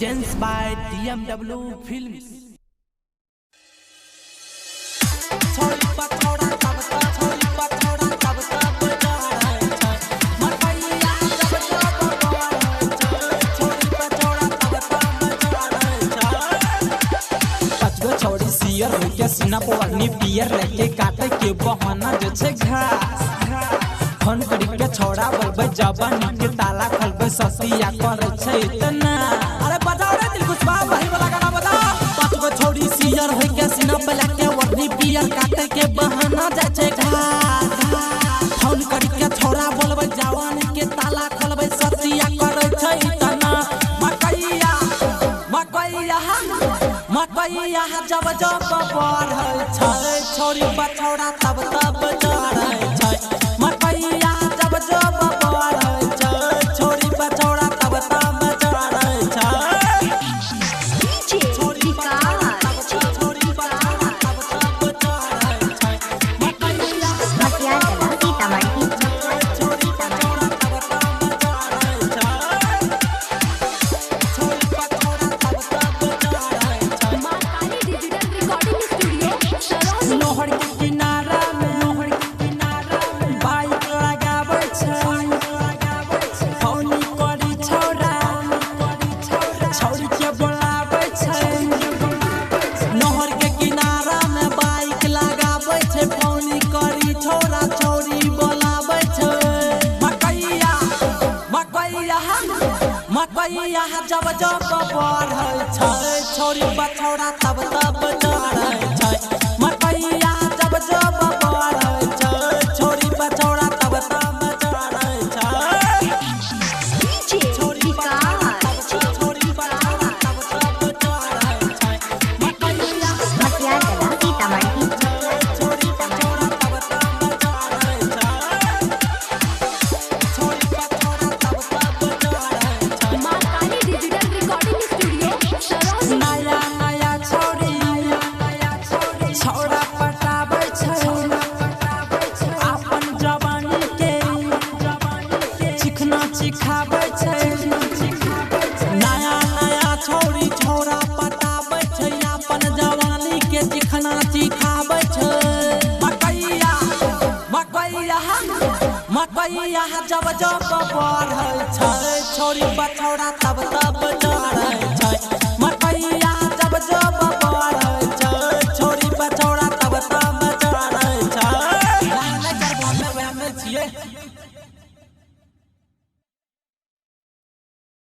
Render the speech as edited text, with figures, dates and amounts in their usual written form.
presents by DMW Films. छोड़ी share के सीना पवनी पियर लेके काटे के बहाना जो छे घास फोन करी के छोड़ा बोलबे जवानी के ताला खोलबे ससिया करे छे इतना। अरे बताओ रे दिलखुश बाबू वही वाला गाना बता। पांच गो छोड़ी सियर के सीना पे लेके वनी पियर काटे के बहाना जा छे घास फोन करी के छोड़ा बोलबे जवानी के ताला खोलबे ससिया करे छे इतना। मकैया जब जब बढ़ै छै छोरी बछौड़ा तब तब चढ़ै छै। मकैया जब जब बढ़ै छै छोरी बछौड़ा तब तब चढ़ै छै। छोरी बिकाश छोरी बछौड़ा तब तब चढ़ै छै। मकैया सीतामढ़ी छोरी बछौड़ा तब तब चढ़ै छै। छोरी बछौड़ा तब तब चढ़ै छै। नहर के किनारा में बाइक लगाबै छै फोनी करी छौरा छौरी के बोलाबै छै। नहर के किनारा में बाइक लगाबै छै फोनी करी छौरा छौरी बोलाबै छै। मकैया जब जब बढ़ै छै छोरी बछौड़ा तब तब चढ़ै छै। मकैया जब जब बढ़ै छै छोरी बछौड़ा तब तब चढ़ै छै। छोरी बिकाश छोरी बछौड़ा तब तब चढ़ै छै। मकैया सीतामढ़ी छोरी बछौड़ा तब तब चढ़ै छै। छोरी बछौड़ा तब तब चढ़ै छै। नया नया छौरी छौरा पटाबै छै अपन जवानी के चिकना चिखाबै छै। नया नया छौरी छौरा पटाबै छै अपन जवानी के चिकना चिखाबै छै। मकैया जब जब बढ़ै छै छोरी बछौड़ा तब तब चढ़ै